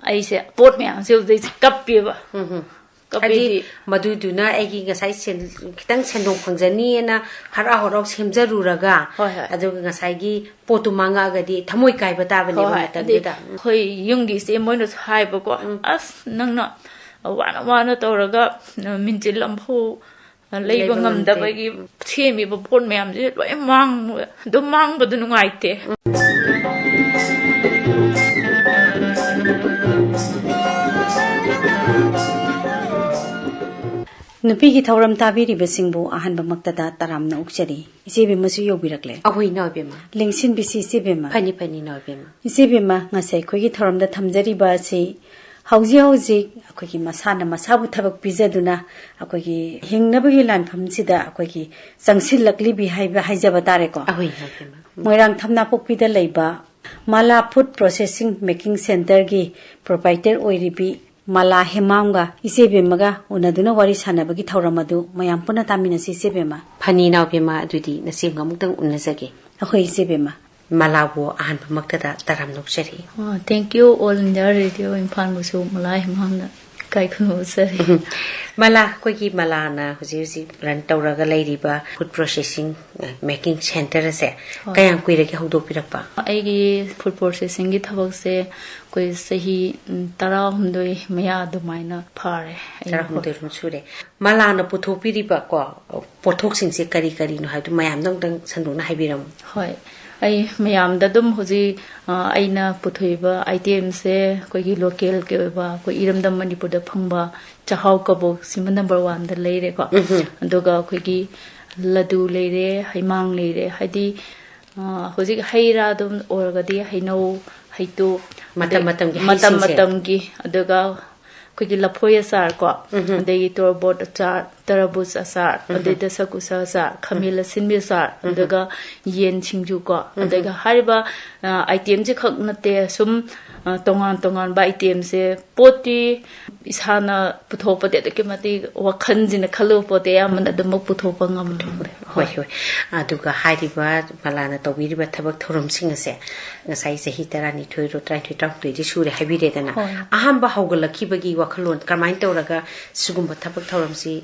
ꯑꯩꯁꯦ ꯄꯣꯠ ꯃꯌꯥꯝꯁꯦ ꯍꯧꯖꯤꯛ ꯀꯞꯄꯦꯕ ꯍꯥꯏꯗꯤ ꯃꯗꯨꯗꯨꯅ ꯑꯩꯒꯤ ꯉꯁꯥꯏ ꯈꯤꯇꯪ ꯁꯦꯟꯗꯣꯡ ꯐꯪꯖꯅꯤꯅ ꯍꯔꯥꯎ ꯍꯔꯥꯎ ꯁꯦꯝꯖꯔꯨꯔꯒ ꯑꯗꯨꯒ ꯉꯁꯥꯏꯒꯤ ꯄꯣꯠꯇꯨ ꯃꯥꯡꯉꯛꯑꯒꯗꯤ ꯊꯃꯣꯏ ꯀꯥꯏꯕ ꯇꯥꯕꯅꯦꯕ ꯃꯇꯝꯗꯨꯗ ꯑꯩꯈꯣꯏ ꯌꯨꯝꯒꯤ ꯏꯆꯦ ꯃꯣꯏꯅꯁꯨ ꯍꯥꯏꯕꯀꯣ ꯑꯁ ꯅꯪꯅ ꯋꯥꯅ ꯋꯥꯅ ꯇꯧꯔꯒ ꯃꯤꯟꯆꯤꯜ ꯑꯃꯐꯥꯎ ꯂꯩꯕ ꯉꯝꯗꯕꯒꯤ ꯁꯦꯝꯃꯤꯕ ꯄꯣꯠ ꯃꯌꯥꯝꯁꯦ ꯂꯣꯏ ꯃꯥꯡꯕ ꯑꯗꯨꯝ ꯃꯥꯡꯕꯗ ꯅꯨꯡꯉꯥꯏꯇꯦ ꯅꯨꯄꯤꯒꯤ ꯊꯧꯔꯝ ꯇꯥꯕꯤꯔꯤꯕꯁꯤꯡꯕꯨ ꯑꯍꯥꯟꯕꯃꯛꯇꯗ ꯇꯔꯥꯝꯅ ꯑꯣꯛꯆꯔꯤ ꯏꯆꯦꯕꯦꯝꯃꯁꯨ ꯌꯧꯕꯤꯔꯛꯂꯦ ꯑꯍꯣꯏ ꯅꯥꯎꯕꯦꯝꯃ ꯂꯦꯡꯁꯤꯟꯕꯤꯁꯤ ꯏꯆꯦꯕꯦꯝꯃ ꯐꯅꯤ ꯐꯅꯤ ꯅꯥꯎꯕꯦꯝꯃ ꯏꯆꯦꯕꯦꯝꯃ ꯉꯁꯤ ꯑꯩꯈꯣꯏꯒꯤ ꯊꯧꯔꯝꯗ ꯊꯝꯖꯔꯤꯕ ꯑꯁꯤ ꯍꯧꯖꯤꯛ ꯑꯩꯈꯣꯏꯒꯤ ꯃꯁꯥꯅ ꯃꯁꯥꯕꯨ ꯊꯕꯛ ꯄꯤꯖꯗꯨꯅ ꯑꯩꯈꯣꯏꯒꯤ ꯍꯤꯡꯅꯕꯒꯤ ꯂꯥꯟꯐꯝꯁꯤꯗ ꯑꯩꯈꯣꯏꯒꯤ ꯆꯪꯁꯤꯜꯂꯛꯂꯤꯕꯤ ꯍꯥꯏꯖꯕ ꯇꯥꯔꯦꯀꯣ ꯑꯍꯣꯏ ꯅꯥꯎꯕꯦꯝꯃ ꯃꯣꯏꯔꯥꯡ ꯊꯝꯅꯥꯄꯣꯛꯄꯤꯗ ꯂꯩꯕ ꯃꯥꯂꯥ ꯐꯨꯗ ꯄ꯭ꯔꯣꯁꯦꯁꯤꯡ ꯃꯦꯀꯤꯡ ꯁꯦꯟꯇꯔꯒꯤ ꯄ꯭ꯔꯣꯄꯥꯏꯇꯔ ꯑꯣꯏꯔꯤꯕꯤ ꯃꯥꯂꯥ ꯍꯦꯃꯥꯝꯒ ꯏꯆꯦꯕꯦꯝꯃꯒ ꯎꯅꯗꯨꯅ ꯋꯥꯔꯤ ꯁꯥꯟꯅꯕꯒꯤ ꯊꯧꯔꯝ ꯑꯗꯨ ꯃꯌꯥꯝ ꯄꯨꯟꯅ ꯇꯥꯃꯤꯟꯅꯁꯤ ꯏꯆꯦꯕꯦꯝꯃ ꯐꯅꯤ ꯅꯥꯎꯕꯦꯝꯃ ꯑꯗꯨꯗꯤ ꯅꯆꯦꯝꯒ ꯑꯃꯨꯛꯇꯪ ꯎꯅꯖꯒꯦ ꯑꯩꯈꯣꯏ ꯏꯆꯦꯕꯦꯝꯃ ꯃꯥꯂꯥꯕꯨ ꯑꯍꯥꯟꯕꯃꯛꯇꯗ ꯇꯔꯥꯝꯅ ꯑꯣꯛꯆꯔꯤ thank you all India radio ꯏꯝꯐꯥꯜꯕꯨꯁꯨ ꯃꯂꯥ ꯍꯦꯃꯥꯝꯅ ꯀꯥꯏꯈꯨꯝꯖꯔꯤ ꯃꯥꯂꯥ ꯑꯩꯈꯣꯏꯒꯤ ꯃꯥꯂꯥꯅ ꯍꯧꯖꯤꯛ ꯔꯟ ꯇꯧꯔꯒ ꯂꯩꯔꯤꯕ ꯐꯨꯗ ꯄ꯭ꯔꯣꯁꯦꯁꯤꯡ ꯃꯦꯀꯤꯡ ꯁꯦꯟꯇꯔ ꯑꯁꯦ ꯀꯌꯥꯝ ꯀꯨꯏꯔꯒꯦ ꯍꯧꯗꯣꯛꯄꯤꯔꯛꯄ ꯑꯩꯒꯤ ꯐꯨꯗ ꯄ꯭ꯔꯣꯁꯦꯁꯤꯡꯒꯤ ꯊꯕꯛꯁꯦ ꯑꯩꯈꯣꯏ ꯆꯍꯤ 18 ꯃꯌꯥ ꯑꯗꯨꯃꯥꯏꯅ ꯐꯥꯔꯦ 18 ꯁꯨꯔꯦ ꯃꯥꯂꯥꯅ ꯄꯨꯊꯣꯛꯄꯤꯔꯤꯕ ꯀꯣ ꯄꯣꯠꯊꯣꯛꯁꯤꯡꯁꯦ ꯀꯔꯤ ꯀꯔꯤꯅꯣ ꯍꯥꯏꯕꯗꯨ ꯃꯌꯥꯝꯗ ꯑꯃꯨꯛꯇꯪ ꯁꯟꯗꯣꯛꯅ ꯍꯥꯏꯕꯤꯔꯝꯃꯨ ꯍꯣꯏ ꯑꯩ ꯃꯌꯥꯝꯗ ꯑꯗꯨꯝ ꯍꯧꯖꯤꯛ ꯑꯩꯅ ꯄꯨꯊꯣꯛꯏꯕ ꯑꯥꯏꯇꯦꯝꯁꯦ ꯑꯩꯈꯣꯏꯒꯤ ꯂꯣꯀꯦꯜꯒꯤ ꯑꯣꯏꯕ ꯑꯩꯈꯣꯏ ꯏꯔꯝꯗꯝ ꯃꯅꯤꯄꯨꯔꯗ ꯐꯪꯕ ꯆꯥꯛꯍꯥꯎ ꯀꯕꯣꯛ ꯁꯤꯃ ꯅꯝꯕꯔ 1ꯗ ꯂꯩꯔꯦꯀꯣ ꯑꯗꯨꯒ ꯑꯩꯈꯣꯏꯒꯤ ꯂꯗꯨ ꯂꯩꯔꯦ ꯍꯩꯃꯥꯡ ꯂꯩꯔꯦ ꯍꯥꯏꯗꯤ ꯍꯧꯖꯤꯛ ꯍꯩ ꯔꯥ ꯑꯗꯨꯝ ꯑꯣꯏꯔꯒꯗꯤ ꯍꯩꯅꯧ ꯍꯩꯇꯨꯞ ꯃꯇꯝ ꯃꯇꯝꯒꯤ ꯑꯗꯨꯒ ꯑꯩꯈꯣꯏꯒꯤ ꯂꯐꯣꯏ ꯑꯆꯥꯔ ꯀꯣ ꯑꯗꯒꯤ ꯇꯣꯔꯕꯣꯠ ꯑꯆꯥꯔ ꯇꯔꯕꯨꯖ ꯑꯆꯥꯔ ꯑꯗꯩꯗ ꯁꯀꯨꯁ ꯑꯆꯥꯔ ꯈꯥꯃꯦꯟ ꯑꯁꯤꯟꯕꯤ ꯑꯆꯥꯔ ꯑꯗꯨꯒ ꯌꯦꯟ ꯁꯤꯡꯖꯨ ꯀꯣ ꯑꯗꯨꯒ ꯍꯥꯏꯔꯤꯕ ꯑꯥꯏꯇꯦꯝꯁꯦ ꯈꯛ ꯅꯠꯇꯦ ꯁꯨꯝ ꯇꯣꯉꯥꯟ ꯇꯣꯉꯥꯟꯕ ꯑꯥꯏꯇꯦꯝꯁꯦ ꯄꯣꯠꯇꯤ ꯏꯁꯥꯅ ꯄꯨꯊꯣꯛꯄꯗꯤ ꯑꯗꯨꯛꯀꯤ ꯃꯇꯤꯛ ꯋꯥꯈꯜꯁꯤꯅ ꯈꯜꯂꯨꯕ ꯄꯣꯠꯇꯤ ꯑꯌꯥꯝꯕꯅ ꯑꯗꯨꯃꯛ ꯄꯨꯊꯣꯛꯄ ꯉꯝꯗꯦ ꯍꯣꯏ ꯍꯣꯏ ꯑꯗꯨꯒ ꯍꯥꯏꯔꯤꯕ ꯃꯥꯂꯥꯅ ꯇꯧꯕꯤꯔꯤꯕ ꯊꯕꯛ ꯊꯧꯔꯝꯁꯤꯡ ꯑꯁꯦ ꯉꯁꯥꯏ ꯆꯍꯤ 12 23 ꯁꯨꯔꯦ ꯍꯥꯏꯕꯤꯔꯦꯗꯅ ꯑꯍꯥꯟꯕ ꯍꯧꯒꯠꯂꯛꯈꯤꯕꯒꯤ ꯋꯥꯈꯜꯂꯣꯟ ꯀꯔꯝꯍꯥꯏꯅ ꯇꯧꯔꯒ ꯁꯤꯒꯨꯝꯕ ꯊꯕꯛ ꯊꯧꯔꯝꯁꯤ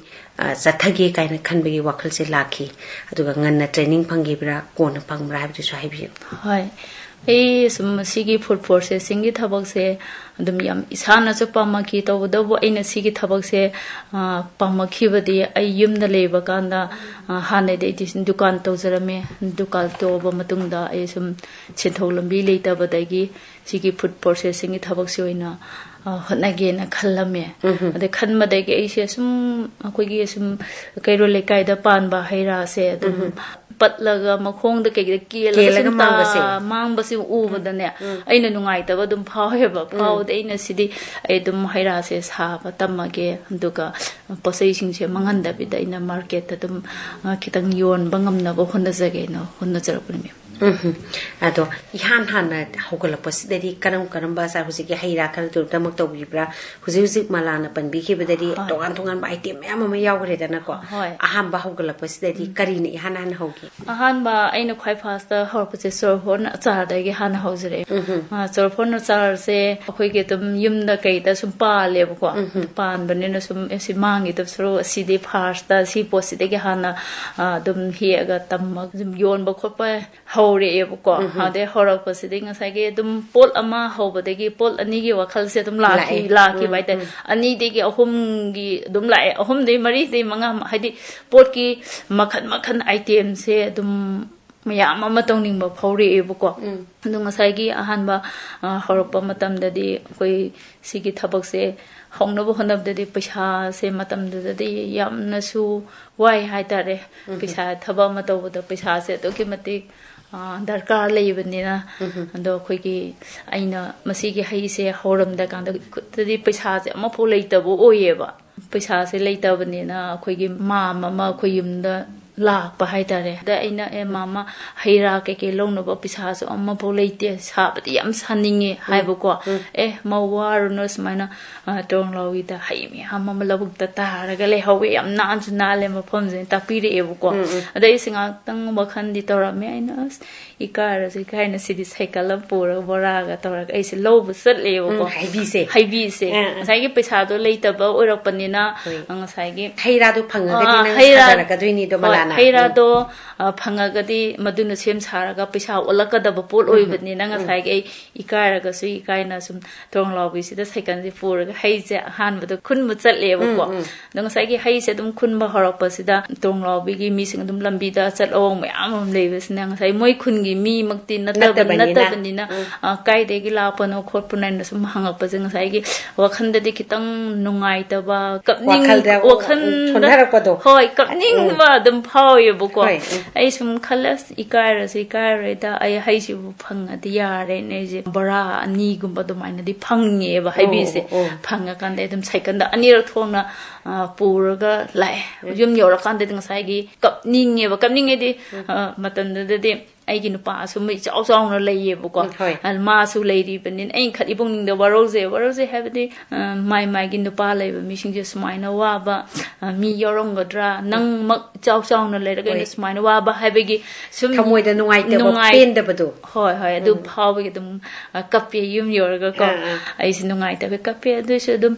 ꯆꯠꯊꯒꯦ ꯀꯥꯏꯅ ꯈꯟꯕꯒꯤ ꯋꯥꯈꯜꯁꯦ ꯂꯥꯛꯈꯤ ꯑꯗꯨꯒ ꯉꯟꯅ ꯇ꯭ꯔꯦꯅꯤꯡ ꯐꯪꯈꯤꯕ꯭ꯔꯥ ꯀꯣꯟꯅ ꯐꯪꯕ꯭ꯔꯥ ꯍꯥꯏꯕꯗꯨꯁꯨ ꯍꯥꯏꯕꯤꯌꯨ ꯍꯣꯏ ꯑꯩ ꯁꯨꯝ ꯁꯤꯒꯤ ꯐꯨꯗ ꯄ꯭ꯔꯣꯁꯦꯁꯤꯡꯒꯤ ꯊꯕꯛꯁꯦ ꯑꯗꯨꯝ ꯌꯥꯝ ꯏꯁꯥꯅꯁꯨ ꯄꯥꯝꯃꯛꯈꯤ ꯇꯧꯕꯇꯕꯨ ꯑꯩꯅ ꯁꯤꯒꯤ ꯊꯕꯛꯁꯦ ꯄꯥꯝꯃꯛꯈꯤꯕꯗꯤ ꯑꯩ ꯌꯨꯝꯗ ꯂꯩꯕ ꯀꯥꯟꯗ ꯍꯥꯟꯅꯗꯤ ꯑꯩꯗꯤ ꯗꯨꯀꯥꯟ ꯇꯧꯖꯔꯝꯃꯦ ꯗꯨꯀꯥꯟ ꯇꯧꯕ ꯃꯇꯨꯡꯗ ꯑꯩ ꯁꯨꯝ ꯁꯦꯟꯊꯣꯛ ꯂꯝꯕꯤ ꯂꯩꯇꯕꯗꯒꯤ ꯁꯤꯒꯤ ꯐꯨꯗ ꯄ꯭ꯔꯣꯁꯦꯁꯤꯡꯒꯤ ꯊꯕꯛꯁꯦ ꯑꯣꯏꯅ ꯍꯣꯠꯅꯒꯦꯅ ꯈꯜꯂꯝꯃꯦ ꯑꯗꯩ ꯈꯟꯕꯗꯒꯤ ꯑꯩꯁꯦ ꯁꯨꯝ ꯑꯩꯈꯣꯏꯒꯤ ꯁꯨꯝ ꯀꯩꯔꯣꯜ ꯂꯩꯀꯥꯏꯗ ꯄꯥꯟꯕ ꯍꯩ ꯔꯥꯁꯦ ꯑꯗꯨꯝ ꯄꯠꯂꯒ ꯃꯈꯣꯡꯗ ꯀꯩꯗ ꯀꯦꯜꯂꯒ ꯃꯥꯡꯕꯁꯤ ꯎꯕꯗꯅꯦ ꯑꯩꯅ ꯅꯨꯡꯉꯥꯏꯇꯕ ꯑꯗꯨꯝ ꯐꯥꯎꯋꯦꯕ ꯐꯥꯎꯕꯗ ꯑꯩꯅ ꯁꯤꯗꯤ ꯑꯩ ꯑꯗꯨꯝ ꯍꯩ ꯔꯥꯁꯦ ꯁꯥꯕ ꯇꯝꯃꯒꯦ ꯑꯗꯨꯒ ꯄꯣꯠꯆꯩꯁꯤꯡꯁꯦ ꯃꯥꯡꯍꯟꯗꯕꯤꯗ ꯑꯩꯅ ꯃꯥꯔꯀꯦꯠꯇ ꯑꯗꯨꯝ ꯈꯤꯇꯪ ꯌꯣꯟꯕ ꯉꯝꯅꯕ ꯍꯣꯠꯅꯖꯒꯦꯅ ꯍꯣꯠꯅꯖꯔꯛꯄꯅꯤ ꯑꯗꯣ ꯏꯍꯥꯟ ꯍꯥꯟꯅ ꯍꯧꯒꯠꯂꯛꯄꯁꯤꯗꯗꯤ ꯀꯔꯝꯕ ꯍꯧꯖꯤꯛꯀꯤ ꯍꯩ ꯔꯥ ꯈꯔꯗꯨꯃꯛ ꯇꯧꯕꯤꯕ꯭ꯔꯥ ꯍꯧꯖꯤꯛ ꯃꯥꯂꯥꯅ ꯄꯟꯕꯤꯈꯤꯕꯗꯗꯤ ꯇꯣꯉꯥꯟ ꯇꯣꯉꯥꯟꯕ ꯑꯥꯏꯇꯦꯝ ꯃꯌꯥꯝ ꯑꯃ ꯌꯥꯎꯈ꯭ꯔꯦꯗꯅꯀꯣ ꯑꯍꯥꯟꯕ ꯍꯧꯒꯠꯂꯛꯄꯁꯤꯗꯗꯤ ꯀꯔꯤꯅ ꯏꯍꯥꯟ ꯍꯥꯟꯅ ꯍꯧꯈꯤ ꯑꯍꯥꯟꯕ ꯑꯩꯅ ꯈ꯭ꯋꯥꯏ ꯐꯥꯔꯁꯇ ꯍꯧꯔꯛꯄꯁꯦ ꯆꯣꯔꯐꯣꯟ ꯑꯆꯥꯔꯗꯒꯤ ꯍꯥꯟꯅ ꯍꯧꯖꯔꯛꯑꯦ ꯆꯣꯔꯐꯣꯟ ꯑꯆꯥꯔꯁꯦ ꯑꯩꯈꯣꯏꯒꯤ ꯑꯗꯨꯝ ꯌꯨꯝꯗ ꯀꯩꯗ ꯁꯨꯝ ꯄꯥꯜꯂꯦꯕꯀꯣ ꯄꯥꯟꯕꯅꯤꯅ ꯁꯨꯝ ꯁꯤ ꯃꯥꯡꯈꯤꯗꯕ ꯁꯔꯨꯛ ꯑꯁꯤꯗꯤ ꯐꯥꯔꯁꯇ ꯁꯤ ꯄꯣꯠꯁꯤꯗꯒꯤ ꯍꯥꯟꯅ ꯑꯗꯨꯝ ꯍꯦꯛꯑꯒ ꯇꯝꯃꯒ ꯑꯗꯨꯝ ꯌꯣꯟꯕ ꯈꯣꯠꯄ ꯍꯧꯔꯛꯑꯦꯕꯀꯣ ꯑꯗꯩ ꯍꯧꯔꯛꯄꯁꯤꯗꯤ ꯉꯁꯥꯏꯒꯤ ꯑꯗꯨꯝ ꯄꯣꯠ ꯑꯃ ꯍꯧꯕꯗꯒꯤ ꯄꯣꯠ ꯑꯅꯤꯒꯤ ꯋꯥꯈꯜꯁꯦ ꯑꯗꯨꯝ ꯂꯥꯛꯈꯤꯕ ꯍꯥꯏꯇꯥꯔꯦ ꯑꯅꯤꯗꯒꯤ ꯑꯍꯨꯝꯒꯤ ꯑꯗꯨꯝ ꯂꯥꯛꯑꯦ ꯑꯍꯨꯝꯗꯒꯤ ꯃꯔꯤꯗꯒꯤ ꯃꯉꯥ ꯍꯥꯏꯗꯤ ꯄꯣꯠꯀꯤ ꯃꯈꯟ ꯃꯈꯟ ꯑꯥꯏꯇꯦꯝꯁꯦ ꯑꯗꯨꯝ ꯃꯌꯥꯝ ꯑꯃ ꯇꯧꯅꯤꯡꯕ ꯐꯥꯎꯔꯛꯑꯦꯕꯀꯣ ꯑꯗꯨ ꯉꯁꯥꯏꯒꯤ ꯑꯍꯥꯟꯕ ꯍꯧꯔꯛꯄ ꯃꯇꯝꯗꯗꯤ ꯑꯩꯈꯣꯏ ꯁꯤꯒꯤ ꯊꯕꯛꯁꯦ ꯍꯧꯅꯕ ꯍꯣꯠꯅꯕꯗꯗꯤ ꯄꯩꯁꯥꯁꯦ ꯃꯇꯝꯗꯨꯗꯗꯤ ꯌꯥꯝꯅꯁꯨ ꯋꯥꯏ ꯍꯥꯏꯇꯥꯔꯦ ꯄꯩꯁꯥ ꯊꯕꯛ ꯑꯃ ꯇꯧꯕꯗ ꯄꯩꯁꯥꯁꯦ ꯑꯗꯨꯛꯀꯤ ꯃꯇꯤꯛ ꯗꯔꯀꯥꯔ ꯂꯩꯕꯅꯤना ꯑꯗꯣ ꯑꯩꯈꯣꯏꯒꯤ ꯑꯩꯅ ꯃꯁꯤꯒꯤ ꯍꯩꯁꯦ ꯍꯧꯔꯝꯗꯀꯥꯟꯗ ꯈꯨꯠꯇꯗꯤ ꯄꯩꯁꯥꯁꯦ ꯑꯃꯐꯥꯎ ꯂꯩꯇꯕ ꯑꯣꯏꯌꯦꯕ ꯄꯩꯁꯥꯁꯦ ꯂꯩꯇꯕꯅꯤꯅ ꯑꯩꯈꯣꯏꯒꯤ ꯃꯥꯝ ꯑꯃ ꯑꯩꯈꯣꯏ ꯌꯨꯝꯗ lakpa haitare da aina mama haira ke lonaba pisa so amma boleite sabati yam saninge haibako mawaru no smaina tong lawi da haimi hamma malabuk ta taraga le hawe yam nan sunale mafam je tapire ebuko ada isinga tang wakhan di tora me aina ikara se kaina sidi cycle pura boraga tora aise lobu sat lebuko haibi se sai ge pisa do leitaba orakpanina ngasai ge haira do phangagadi nang sadaraga doini do malana haira do phangagadi maduna sem saraga pisa olakadaba pol oibani nang ngasai ge ikara su ikaina sum tong lawi sida cycle se pura haise han badu khun mu chat lebuko nang sai ge haise dum khun ba horakpa sida tong lawi gi mi sing dum lambi da chat ong mayam leibes nang sai moi khun gi mi makti natabanina kai de gi la pano khotpunan sum hangapa jeng sai gi wakhan de kitang nungai ta ba kapning wakhan thonharakpado hoi kapning ba dum phau yebuko ai sum khalas ikara da ai haisi bu phanga di yare ne je bara ani gumba dum aina di phangye ba haibi se phanga kan de dum cycle da ani ro thongna puraga lai yum yora kan de ngai gi kapning ye ba kapning e di matan de aigi nupa su mi chau chau na leiyebuko al ma su leiri benin ain khat ibong ning da warose habdi mai gi nupa leiba mi sing je smaina wa ba mi yorong gadra nang mak chau chau na leira ga smaina wa ba habigi sum thamoi da nungai te ba pen da badu hoi adu phau gi dum kapye yum yorga ko ai sin nungai ta be kapye adu se dum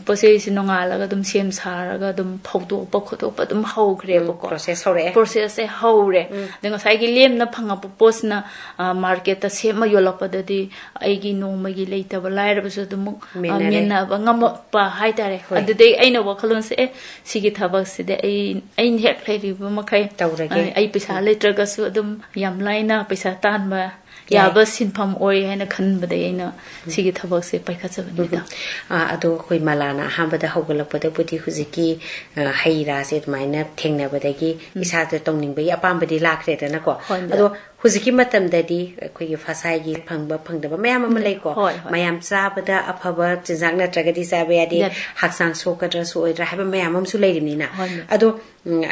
pose sin nungala ga dum sem sara ga dum phaudo pa khodo pa dum hau gre ko process e haure denga sai gi lem na phanga posna market ta sema yolapadadi aigi no magi leita balaira basu dum mena bangam pa haitare adde aina wakhalon se sigi thabak se de ai hek leiri ba makai taurage ai pisa letraga su dum yam laina pisa tan ba yaba sinpham oi haina khanbade aina sigi thabak se paikhathabani da ado koi malana hambada hogalakpada budi huziki haira se maina thengnabadagi isa te tongning bai apambadi lakre da na ko ado huziki matam dadi koi fasai gi phangdaba mayam ama lei ko mayam chabada afaba chinjak na tragadi sabe yadi haksang sokadra so oidra haba mayam am su leirimni na ado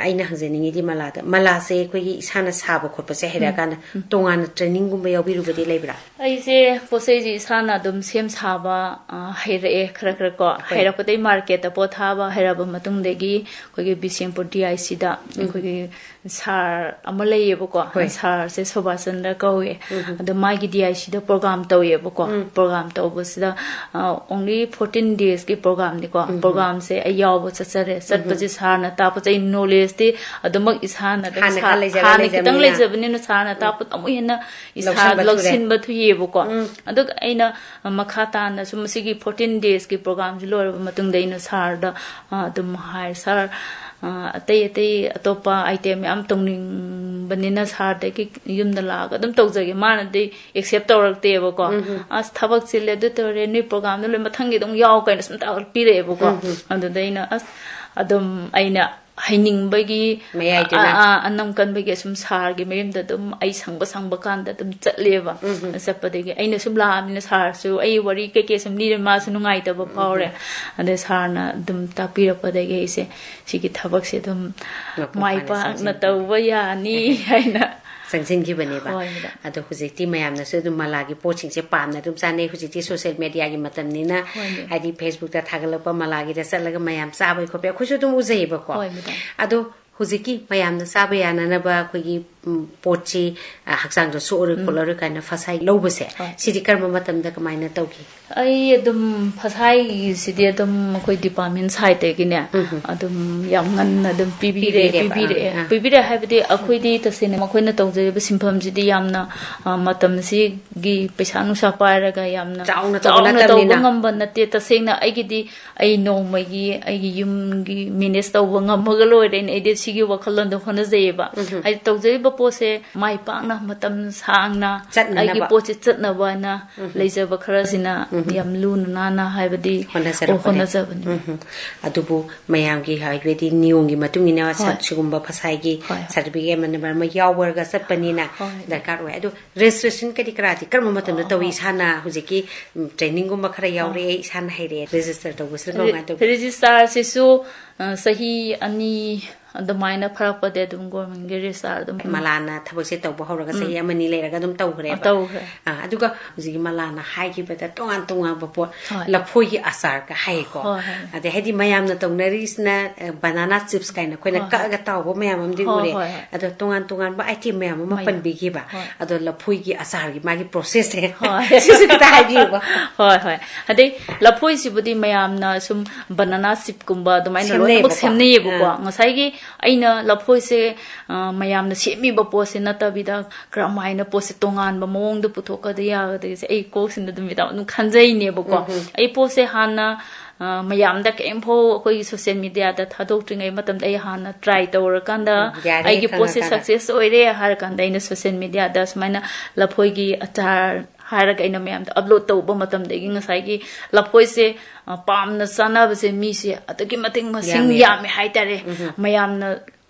aina hangjeningi di mala se koi isana saba khotpa se hera kana tongan training gumba yobirubadi leibra ai se posei ji isana dum sem saba haira e khara ko haira ko dei market ta pothaba haira ba matung degi koi gi bisempur dic da koi gi sar amalei yebo ko sar se sobasan da kawe the magi dic da program to yebo ko program to busida only 14 days ki program ni ko program se ayaw bo chachare satpaji sarna ta pa chai knowledge ti adumak ishana da hana kitang lejabni no sarna ta pa amu hena isa loksin ba thu yebo ko aduk aina makhata na sum sigi 14 days ki program ji lor matung dei no sar da dum hai sar atei atopa item am tongning banina sar de ki yum da la ga dum tawjage mana de accept tawrakte ba ko as thabak chile du tore ni program no le mathang gi dong yaw kai sum ta pire ba ko adu deina as adum aina haining bagi anam kan bagi sum sar gi mem da dum ai sangba kan da dum chatleba sapade gi aina sum la amina sar su ai wari ke sum ni ma su nungai ta ba pawre ade sar na dum ta pira pade gi se sigi thabak se dum mai pa na tawa ya ni aina sangsin ki bane ba ado hujikti mayam na su dum malagi poching se pam na dum sane hujikti social media gi matam ni na adi facebook ta thagalapa malagi da salaga mayam sabai khopya khusu dum uzei ba ko ado hujiki mayam na sabai ana na ba khogi pochi haksang jo sore kolor kana fasai lobuse sidi karma matam da kamaina tawki ai adum fasai sidi adum koi department side te gi ne adum yam ngan adum pibire habide akhoi di tasene makoi na tawje ba simpham jidi yamna matam si gi paisa nu sa paira ga yamna chauna taw ngam ban na te tasena ai gi di ai no mai gi ai gi yum gi minutes taw ngam ga loi den ai de sigi wakhalon da khona jeba ai tawje ba pose mai pa na matam sang na ai gi poche chatna ba na leijaba khara sina yam lun na na haibadi hona zabani adubu mayam gi haibedi niong gi matung ina sat sigumba phasai gi certificate man bar ma yawer ga satpani na darkar wa adu registration kadi karati karma matam da tawi sana hujiki training gumba khara yawre sana haire register to busra ko ma to register sisu sahi ani adamaina pharakpade dum government ge resar dum malana thabak se tawba horaga sahi amani leiraga dum tawgre ba aduga hujigi malana haigi beta tongan tongan bapo laphoi gi asar ka hai ko ade hedi mayam na tongnaris na banana chips kaina koina ka ga tawbo mayam am di ure ado tongan ba item mayam ma pan bi gi ba ado laphoi gi asar gi magi process e sisu ka hai bi ba hoi ade laphoi sibudi mayam na sum banana chip kumba domaina lo bak semne ye bu ko ngasai gi aina laphoi se mayam na semi ba po se natabida kramaina po se tongan ba mong de puthok ka ya ga de se ai ko sin de mi da nu khanjai ne ba ko ai po se hana mayam da kem pho koi social media da thadok tringai matam dai hana try tawra kanda ai gi po se success oire har kanda ina social media da smaina laphoi gi achar हारग इन ma'am upload तब मतगी लफोई से पामना चाहब से मी से यामे हाइतारे ma'am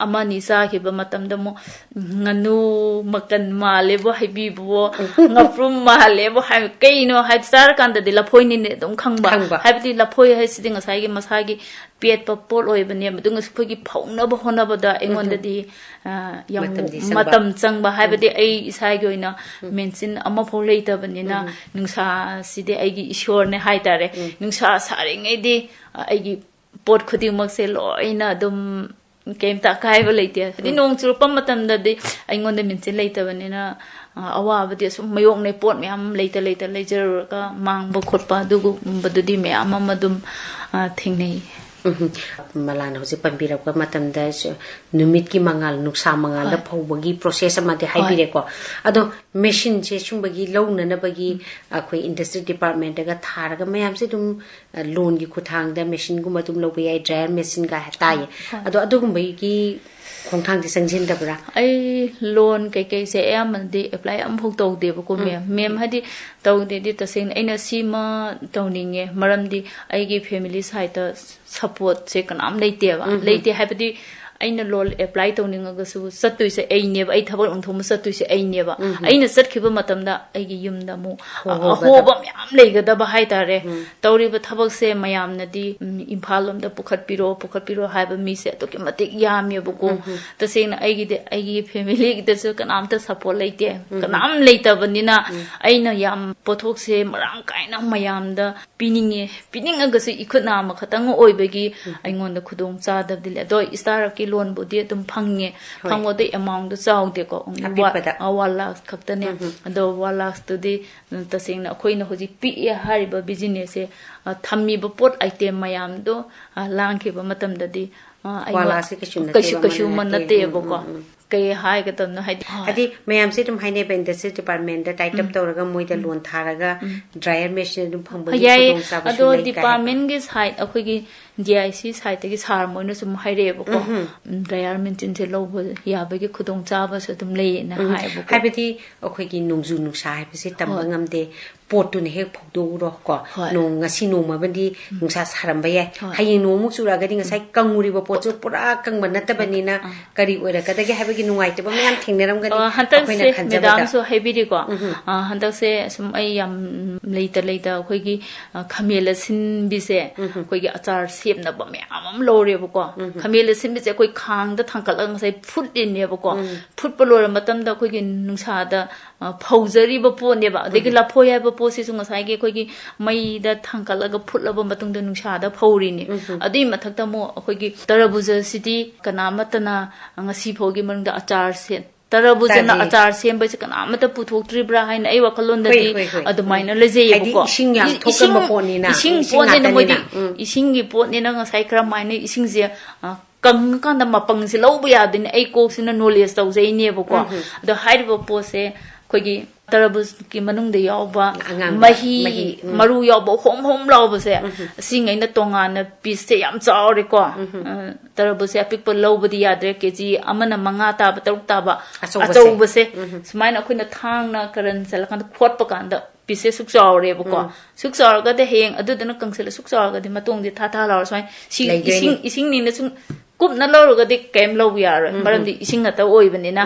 amani sa ki ba matam da mo nganu makan malebo haibibo ngaprum malebo hai keino hai sar kan da la phoi ni ne dum khangba haibdi la phoi hai siding asai gi masagi pet pa pol oi bane madung phoi gi phauna ba hona ba da engon da di yam matam changba haibdi ai isai gi oina mention ama phol leita bani na nungsa side ai gi ishor ne hai tare nungsa sare ngai di ai gi pot khudi mak se loina dum game ta kai ba leite di nong chu pam matam da di aingon de min che leita bani na awa ba de sum mayong ne pot me am leita leiter ka mang ba khot pa du gu ba du di me am dum thing nei malan ho je pambira ko matam da numit ki mangal nuksa mangal da phobagi process ma de haibire ko ado machine je chumbagi lowna na bagi akhoi industry department ga tharaga mayam se dum loan gi khuthang da machine guma dum lobe ai dryer machine ga hatai ado adugum gi khongthang di sangjin da bra ai loan kai se am di apply am phok taw de ba ko mem hadi taw de di tasing aina sima tawninge maram di ai gi family side support se kanam leite ba leite habdi aina lol apply tawninga ga su satui se ai ne ba ai thabak ong thom satui se ai ne ba aina satkhiba matam da ai gi yum da mu hoba myam leiga da ba hai tare tawri ba thabak se mayam na di imphal lom da pukhat piro ha ba mi se to ki matik yam ye bu ko tasing ai gi family gi da su kanam ta support leite kanam leita banina aina yam pothok se marang kaina mayam da pininga ga se ikhuna ma khatang oi bagi aingon da khudong cha da dile do star ki loan bu de tum phangwo de amount do chaw de ko wala khakta ne ado wala stu di tasing na khoi na hoji pi ya hari ba business se thammi ba pot item mayam do lang ke ba matam da di wala se kashu man na te bo ko kai hai ka tam na hadi mayam se tum haine ben industry department da tight up tawraga moi da loan tharaga dryer machine dum phangba gi khudong sa ba ado department gi side akhoi gi DIC side gi sar moi na sum haire bo ko dryer machine se lo bo ya ba gi khudong cha ba se dum lei na hai bo ko haibati akhoi gi nongju nungsa hai se tam ngam de pot tu ne hek phokdo ro ko nong ngasi no ma bandi nungsa saram ba ye hayeng no mu sura ga di ngasai kanguri ba pot chu pura kang ban na ta bani na kari oira ka da ge haibagi nungai te ba myam thingneram ga ni hantak se madam so haibiri ko hantak se sum ai yam leita akhoi gi khamela sin bi se akhoi gi achar sep na ba myam am lore ba ko khamela sin bi se akhoi khang da thangkal ngasai phut din ne ba ko phut pa lor matam da akhoi gi nungsa da phaujari ba po ne ba de la phoi ba po si sunga sai ge akhoi gi mai da thangkal ga phut la ba matung da nungsa da phauri ni adi mathak ta mo akhoi gi tarabuja city kanamatana ngasi phogi mang da achar se tarabuja na achar sem ba se kanamata puthok tribra haina ai wakalon da di adumaina leje ko ising ya thokam ba po ni na ising po ne na modi ising gi po ne na ngasai kra maina ising je kang kan da mapang se lo bu ya din ai ko sina knowledge tau jai ne ba ko da hairiba po se khogi tarabus ki manung de yawa mahi maru yawa hom law se sing aina tonga na piece se yam chauri ko tarabus ya pik pa law budi yadre kg amana manga ta ba taruk ta ba achau se sumaina khoina thang na karan sel kan khot pa kan da piece suk chauri ba ko suk chaur ga de heng adu dana kangsel suk chaur ga de matong de tha law sai ising ni na sum kup na law ga de kem law ya ra maram di ising ata oi bani na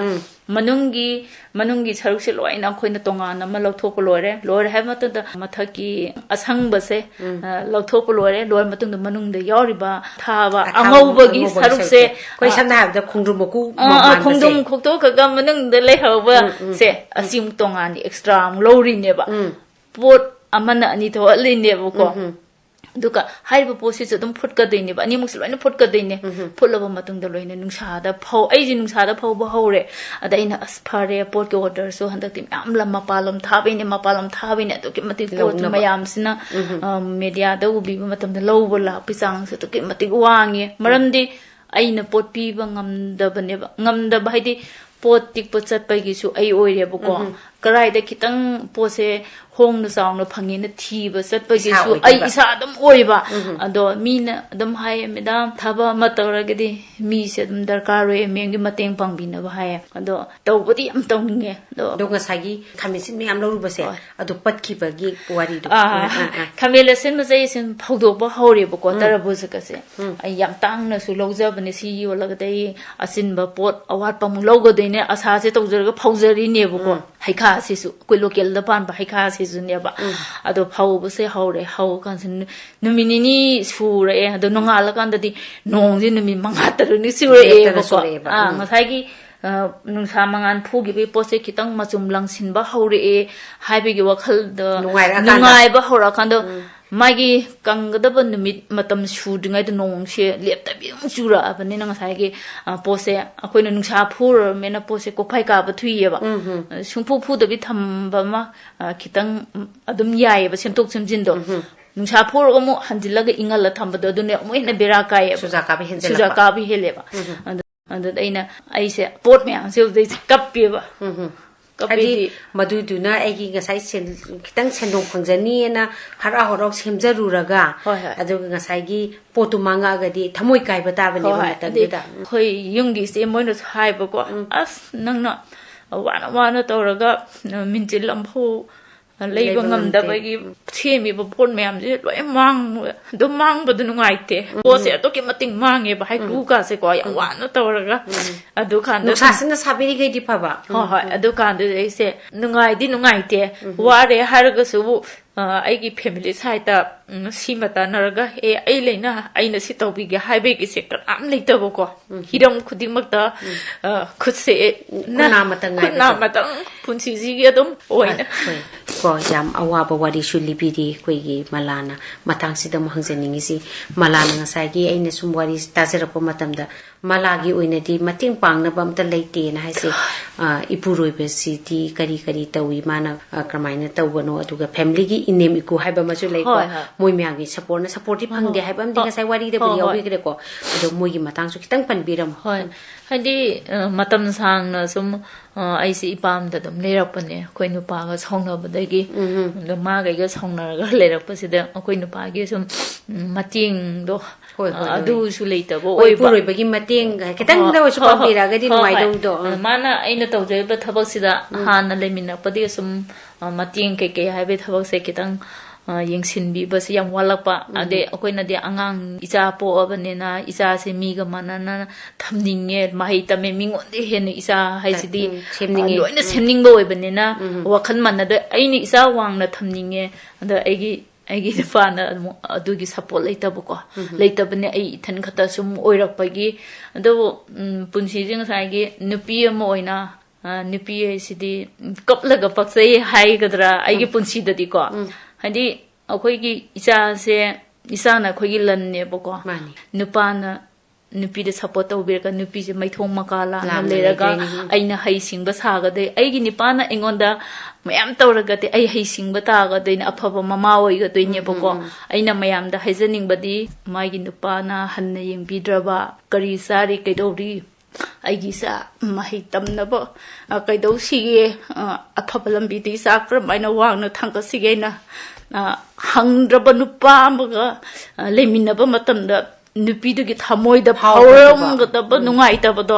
manungi saruk se loina khoina tongana ma lauthop lore ha matunda mathaki asang base lauthop lore matunda manung de yoriba thaba angobagi saruk se koi samna ha da khungdum ku khungdum khokto ka manung de lehoba se asim tongani extra lori neba pot amana ani to ali neba ko duka haiba posi se dum phut ka deine ba ani muk loina phut ka deine phulaba matung da loina nungsa da phau ai ji nungsa da phau ba hore ada ina asphare pot ke order so handak tim am lam mapalam thabine to ke mati pot mayam sina media da ubi ba matam da lobo la pisang se to ke mati wangi maramdi aina pot pi ba ngamda ba haidi pot tik pot chat pa gi su ai oire ba ko karai da kitang pose hong na saung na phangi na thi ba sat pa gi su ai isa dam oi ba ado mi na dam hai medam thaba ma tawra gi di mi se dam darkar re meng gi mateng pang bi na ba hai ado taw bodi am taw ninge do nga sagi khamisin mi am lo ba se ado pat ki ba gi wari do khamela sen ma jai sen phawdo ba hore ba ko tar bu se ka se ai yam tang na su logja ba ne si yo la ga dai asin ba pot awat pa mu logo de ne asa se tawjar ga phawjari ne ba ko haika sisu koi local da pan ba haika sisu ne ba ado phau ba se hore hau kan sin numini ni sure ado nongal kan da di nong ji numi manga taru ni sure ba ko ngasai gi nungsa mangan phugi be pose kitang machum langsin ba hore haibe gi wakhal da nungai ba hora kan do magi kangda numit matam shudingai da nong se lepta bi chura abani nang sai gi pose akoina nungsa phur mena pose ko phai ka ba thui ba sungphu phu da bi tham ba ma kitang adum yai ba semtok semjin do nungsa phur ko mu hanjilaga ingal la tham ba do ne mo ina bera kai suja ka bi hele ba and aina aise pot me ang se dei kap pi ba adi madu duna egi ngasai sen kitang sendong phangjani na hara horok semjaruraga adu ngasai gi potu manga ga di thamoi kai bata bani ba ta khoi yungi se moino hai ba ko as nangna wana tawraga minchil lampu leiba ngamda ba gi themi ba pon myam je loi mang ba du ngai te pose to ke mating mange ba hai ku ka se ko ya wana tawraga adu khan no sasna sabiri gai di pa ba adu khan de se nungai te ware harga su aigi family side ta simata naraga ai leina aina si tawbi ge haibe gi sector am leita bo ko hiram khuding makta khutse na matang punsi ji ge dum oina ko jam awa ba wari shulibi di koi gi malana matang si dam hangjeningi si malana ngasai gi aina sum wari tajara ko matam da malagi oina di mating pang na bam ta leite na haise ipuroi be si di kari tawi mana kramaina tawano aduga family gi inem iku haiba ma chu lei ko moi myang gi support di phang de haiba am di ngasai wari de bu yawi gre ko ado moi gi matang su kitang pan biram hadi matam sang na sum ai si ipam da dum lerak pane koi nu pa ga songna ba dai gi da ma ga songna ga lerak pa si da koi nu pa gi sum mating do adu su leita bo oi puroi ba gi mating kitang da su pa bira ga di nuai do mana aina tawjai ba thabak sida hana lemina padi sum mating ke haibe thabak se kitang yengsin bi bas yam walapa ade akoina de angang icha po abanena icha se mi ga manana thamninge mai tame mingon de hen icha haisidi semninge loina semning bo obanena wakhan manna de aini icha wangna thamninge anda aigi fana adugi support leita buko leita bane ai than khata sum oirak pagi ado punsi jing sai gi nupi am oina nupi sidi kaplaga paksai hai gadra aigi punsi dadi ko hadi akhoi gi icha se isa na khoi gi lan ne boko nupa na nupi de support tawbe ka nupi je maithong makala na leraga aina hai singba saga de aigi nipa na engonda mayam tawraga te ai hai singba ta ga de na afaba mama oi ga toine boko aina mayam da haijaning badi magi nupa na hanna yengbidraba kari sari kaidori aigi sa mahi tamna bo kaidau sige afaba lambi ti sakra maina wangna thangka sige na hangraba nupa amga leminaba matamda nupi du gi thamoi da phawram ga ta ba nungai ta ba do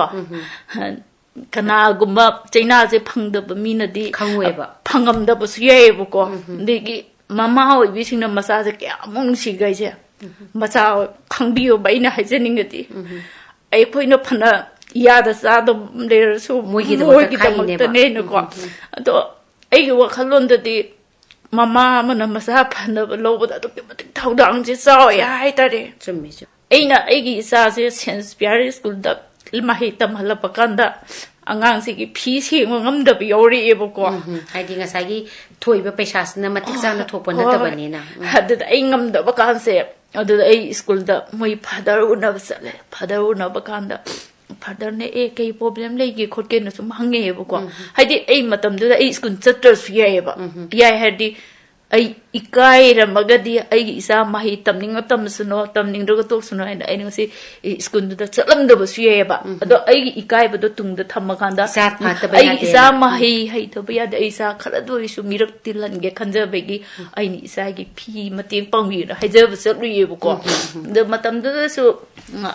kana gumba chaina je phangda ba mina di khangweba phangam da ba su ye bu ko de gi mama hoi bi sing na masa je kya mong si gai je macha khangbiyo ba ina hajening di ai khoina phana iyada chadam leirasu moigidamaktane ko ado aigi wakhalondadi mama amana masa phanaba lobada adukki matik thaudang je chaw ya haitare chumi aina aigi isa se sense piari school da mahi tamhala pakanda angang si ki phi sengwa ngamda bi yori ebo ko haidi ngasagi thoiba paisa sna matik chana thopa natabani na hadu ai ngamda bakan se adu ai school da moi father unab sale father unab bakanda father ne e kai problem legi khotke na sum hange ebo ko haidi ai matam da ai school chatters ya eba ya hadi ai ikai ramagadi ai isa mahi tamning tam suno tamning ro to suno ai ai si school da chalam da basu ye ba ado ai ikai ba do tung da tham khanda ai isa mahi hai to ba da isa khara do isu mirak tilan ge khanja begi ai ni isa gi phi mateng pangwi da haija ba chlu ye ba ko da matam da su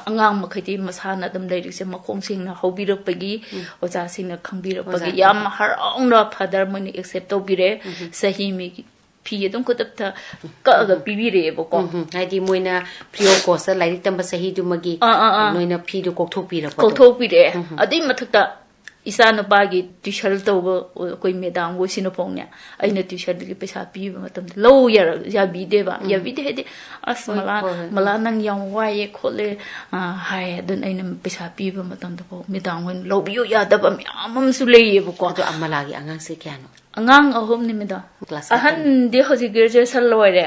angang makhati masana dam dai se makhong sing na hobirak begi oja sing na khangbirak begi yam harong na father mani accept to bire sahi mi phi adum ko tapta ka ga bibire bo ko haidi moina prio course lai tamba sahi du magi noina phi du kokthok pira ko kokthok pire adai mathakta isa no bagi t-shirt to koi medang wo sino pongnya aina t-shirt gi pesa pi matam lo ya bi de ba ya bi de as mala nang yang wa ye khole hai adun aina pesa pi ba matam to medang wen lo bi ya da ba amam su le ye bo ko to amala gi angang se kya no angang ahom ni meda ahan de hoji graduation loire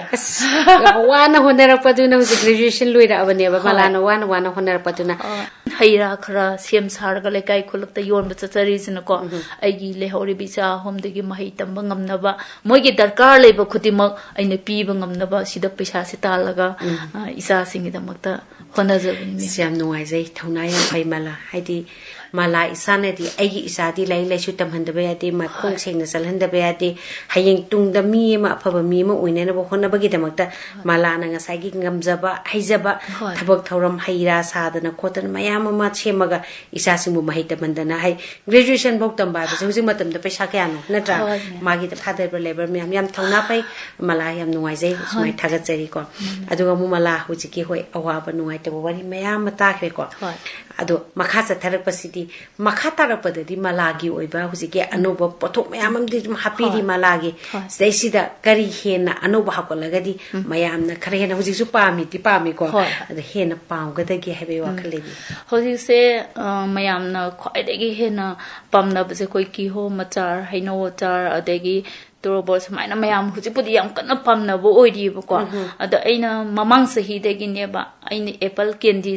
wana honera paduna hoji graduation loira abane ba malana wana honera paduna haira khara sem sar ga lekai khulakta yon ba chachari jina ko aigi lehori bisa hom degi mahi tamba ngamna ba moigi darkar leba khudimak aina pi ba ngamna ba sida paisa se talaga isa singi damakta hona jabni siam nuai jai thauna ya phai mala haidi mala isane di aigi isadi lai lai su tamhanda ba yati ma khong sengna salhanda ba yati hayeng tungda mi ma phaba mi ma oine na ba hona ba gi damakta mala na nga sai gi ngamjaba haijaba thabak thauram haira sadana khotan mayam ma chemaga isa simu mahita bandana hai graduation bok tamba ba hujing matam da paisa kya no natra magi da father labor mi yam thauna pai mala yam nuai jai sumai thagat jari ko aduga mu mala hujiki hoi awa ba nuai ta wari mayam ma ta khre ko ado makha sa tharak pasidi makha tarak padadi malagi oiba hujiki anoba pothok mayam am di happy di malagi seisida kari hena anoba hakolagadi mayam na khare hena hujik su pami ti pami ko ado hena paung ga dagi hebe wa khalebi hoji se mayam na khoi degi hena pamna bse koi ki ho machar haino char adegi torobo samaina mayam huji pudi yam kana pamna bo oidi bo ko ada aina mamang sahi degi ne ba aina apple candy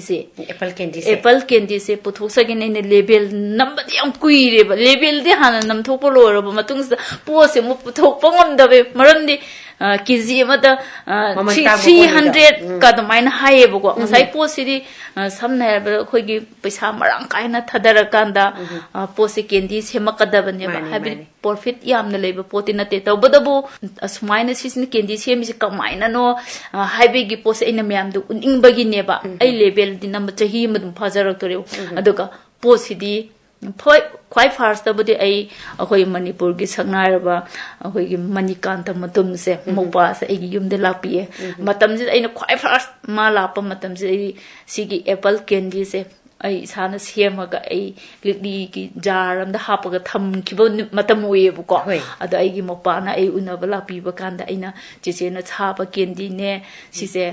se puthok sa gen ne label number yam kuire ba label de hana nam thok lo ro ba matung sa po se mu puthok pangam da be maram di kg amada 300 ka damaina haye bo ko ngasai po sidi samna ba khoi gi paisa marang kaina thadara kanda po se candy semakada bane ba habi profit yamna leba potina te tawbadabu asmaina sisni candy semi kamaina no habi gi po se ina myam du uningbagi ne ba ai level di number chahi madum phajarak tore aduka po sidi quite fast budi ai akoi manipur gi sangnaraba akoi gi manikanta matum se moba se ai yum de lapiye matam ji aina quite fast ma lapa matam ji sigi apple candy se ai sana semaga ai gli gi jaram da hapaga tham kibo matam we bu ko ada ai gi mopa na ai unaba lapi ba kanda aina jeje na chaba candy ne sise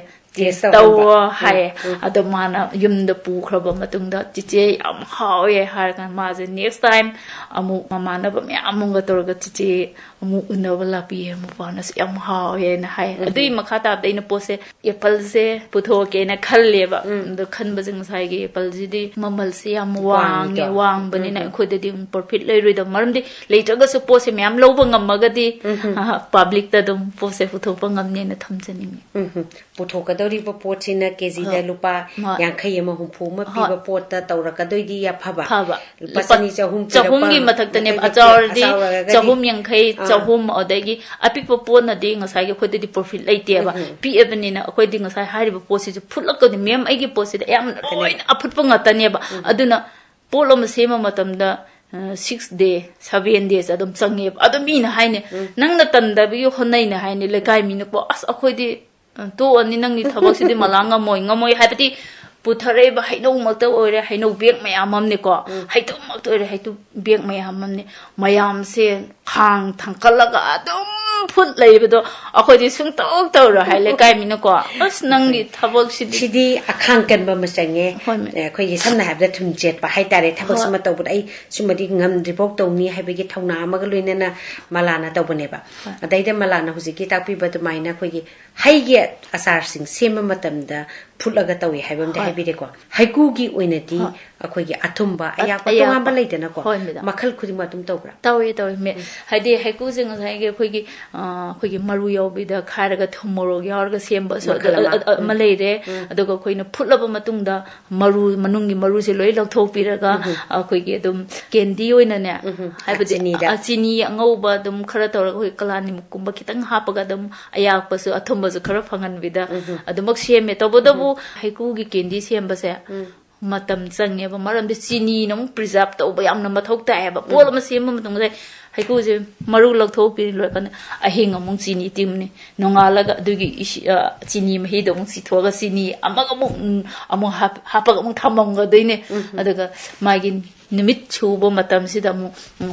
tawa hai ada mana yum da pu khraba matung da chiche am hawe har kan ma je next time amu mama na ba me amunga torga chiche amu unawala lapi mu pana se am hawe na hai adui makhata da ina pose apple se putho ke na khalle ba da khan ba jing sai ge apple ji di mamal se am wang bani na khode di profit lei roi da maram di leitaga su pose me am lo ba ngam ga di public da dum pose putho pa ngam ne na thamjani putho ka dori ba pochina kg da lupa yankhai ma humpu ma pi ba pot ta tawra ka doi di ya phaba lupa sani chahum gi mathak ta ne achar di chahum yankhai chahum odagi apik pa pon na de ngasai ge khode di profit leite ba pi ebani na khoi di ngasai hari ba posi ju phulak ko ni mem ai gi posi da yam roina aphut pa ngata ne ba aduna polom sema matam da 6 day 7 days adum change adum mi na haine nang na tan da bi honai na haine lekai mi na ko as akhoi di to ani nang ni thabak sidi malanga moi ngamoi haipati puthare hainau makta oire hainau bek mayam amne ko haitu makta oire haitu bek mayam amne mayam se khang thangkalaga adum phut leibado akhoi di sung tok tok ra haile kai mina ko as nang di thabak sidi akhang kan ba masange khoi gi samna habda thumjet ba hai tare thabak sima tawbud ai sumadi ngam report tawni haibegi thawna amaga loinena malana tawbone ba adaida malana huziki takpi ba tumaina khoi gi haige asar sing sema matamda phulaga tawi haibam de haibide ko haiku gi oinati akhoi gi athumba aya ko tonga ba leidena ko makhal khudi ma tum tawbra tawi me haide haiku jing ngai ge khoi gi maru yobida khairaga thumoro yaurga semba so maleire aduga khoina phulaba matungda maru manungi maru se loi lathopiraga akhoi gi dum kendi oina ne haibade chini angauba dum khara tawra khoi kalani mukumba kitang hapaga dum ayak pasu athumba su khara phangan bida adumak seme tobodabu haiku gi kendi semba se matam change ba maram de chini nam preserve to ba yamna mathok ta ba pol ma sem ma tung haiku je maru laktho pi lo kan ahing amung chini timni nongalaga dugi chini ma hi dong si thoga chini amaga amu hapaga amung thamong ga deine adaga magi numit chubo matam sida mu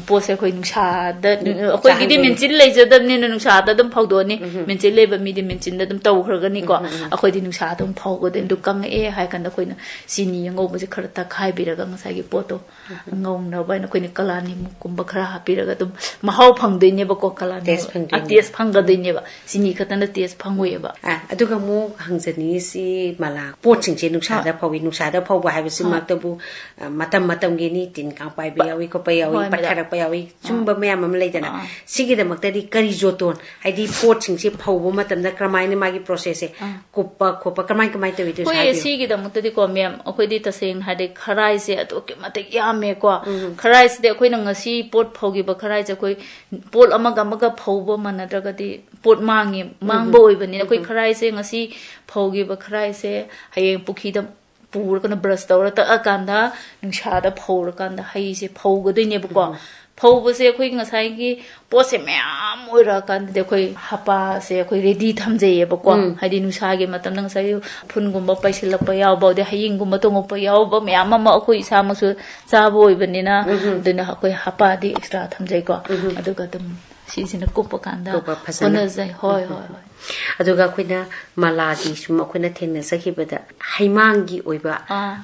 pose khoi nungsa da khoi gidi menchin leijadam ni nungsa da dum phawdo ni menchin leba mi di menchin da dum taw khraga ni ko akhoi di nungsa dum phawgo den du kang e hai kan da khoi na sini ngo ba je khara ta khai biraga ngasai gi poto ngong na ba na khoi ni kala ni mu kum ba khara ha biraga dum mahau phang dei ne ba ko kala ni tes phang ga dei ne ba sini khata na tes phang we ba aduga mu hangjani si mala pot ching che nungsa da phawi nungsa da phaw ba hai si mak ta bu matam gi ni tin kang pai ba yawi ko pai yawi pathara pai yawi chumba mayam am leidana sigi da maktadi kari joton haidi pot sing se phawbo matam da kramaine magi process e koppa kamai tawi to sai sigi da maktadi ko mem akhoi di taseng hade kharai se ato ke mate yame ko kharai se de akhoi na ngasi pot phawgi ba kharai je koi pot amaga phawbo manadraga di pot mangbo oibani akhoi kharai se ngasi phawgi ba kharai se hayeng pukhi da pura kana brush tawra ta akanda nungsa da phawra kanda hai se phawga dine ba phawba se khoi ngasai gi pose myam oira kan de khoi hapa se khoi ready thamjei ba ko haidi nungsa ge matam nang sai phun gumba paisil pa yaw ba de haying gumba tong pa yaw ba myam ma khoi sa ma su cha boi banina dina khoi hapa di extra thamjei ko aduga dum si sina kupa kanda kona zai hoi aduga khoina malagi sum khoina thengna sakibada haimangi oiba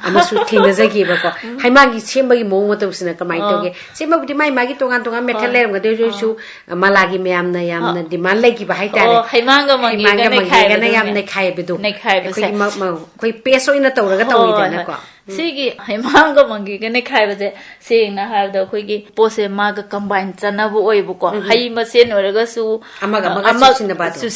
amasu thengna jagi ba ko haimangi sembagi mong ma tawsina kamai toge sembagi budi mai magi tongan metal lerm ga de su malagi yamna demand lagi ba hai tare haimanga mangi ga na yamna khai bedu khoi peso ina tawraga tawidana ko sigi haimanga mangi ga ne khai baje sengna ha da khoi gi pose maga combine chana bu oi bu ko hai ma sen oraga su amaga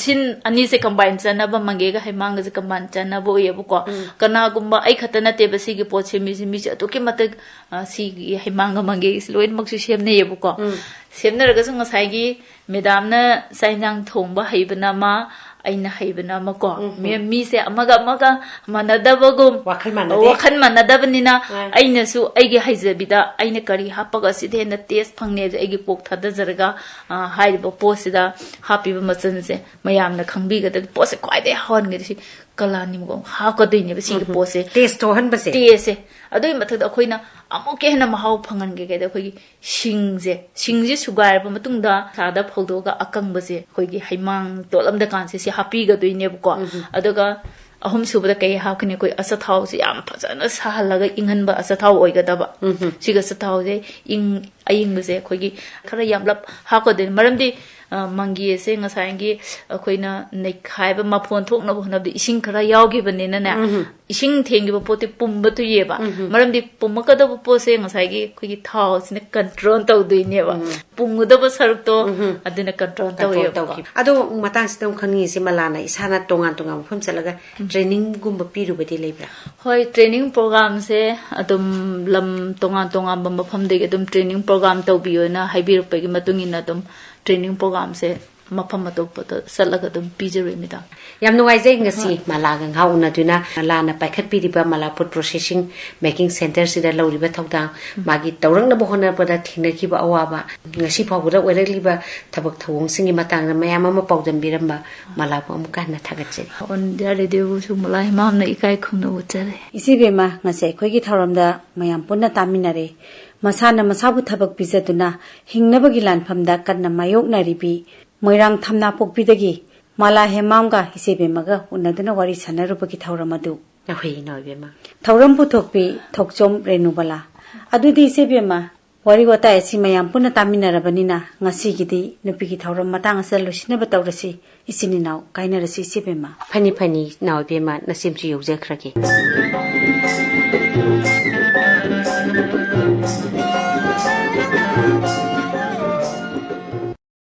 sin ani se combine chana ba mangi ga haimanga se combine chana bu oi bu ko kana gumba ai khatana te ba sigi poche mi to ki mata sigi haimanga mangi loin mak su semne ye bu ko semna raga su ngasai gi madam na sainjang thongba haibana ma aina haibana ma ko mi se amaga manadabagum wakhan manadabnina aina su aigi haizabida aina kari hapaga sidena test phangne aigi pok thada jarga haiba posida happy machan se mayamna khangbi ga pose kwai de hon ge si kalani mo ha ko de ne si pose test to han base tese adoi mathad akoina amuke hena mahau phangan ge de khoi singje sugar ba matungda sada phodoga akang base khoi gi haimang tolam da kan se si happy ga doine ko aduga ahum subada kai hakne koi asathau se yam phajana sahalaga inghan ba asathau oiga daba siga sathau je aying base khoi gi khara yamlap ha ko de maramdi mangi se ngasangi akoina nekhai ba mapon thok na bhona de ising khara yawgi banena na ising thengi ba pote pumba tu ye ba maramdi pumaka da po se ngasangi khoi gi thau sine control taw doine ba punguda ba saruk to adina control taw ye ba ado matang sitam khani se malana isana tongan phum chalaga training gumba piru bati lebra hoi training program se adum lam tongan ba mafam de adum training program taw biyo na haibir pa gi matungin adum training program se mafam atopata salaga dum pijare mida yam nuwaijai ngasi malaga ngauna duna lana paikhat piriba malaput processing making center sida lawriba thawda magi tawrang na bohona pada thingna ki ba awaba ngasi phawura oiraliba thabak thawong singi matang na mayam ama pawdam biramba malapu amuka na thagacheri on dia radio su malai mam na ikai khungna uchare isi bema ngase khoi thoramda mayam punna taminare masana masabu thabak pizaduna hingnabagi lanphamda kanna mayok naribi moirang thamna pokpidagi mala hemamga isi bemaga unaduna wari sanarubagi thoramadu ahui no bema thoram puthokpi thokchom renubala adudi isi bema wari wata esi mayam punna taminarabanina ngasi gidi nupigi thoram matang asal lusina batawrasi isini naw kainarasi isi bema phani naw bema nasimchi yojekhraki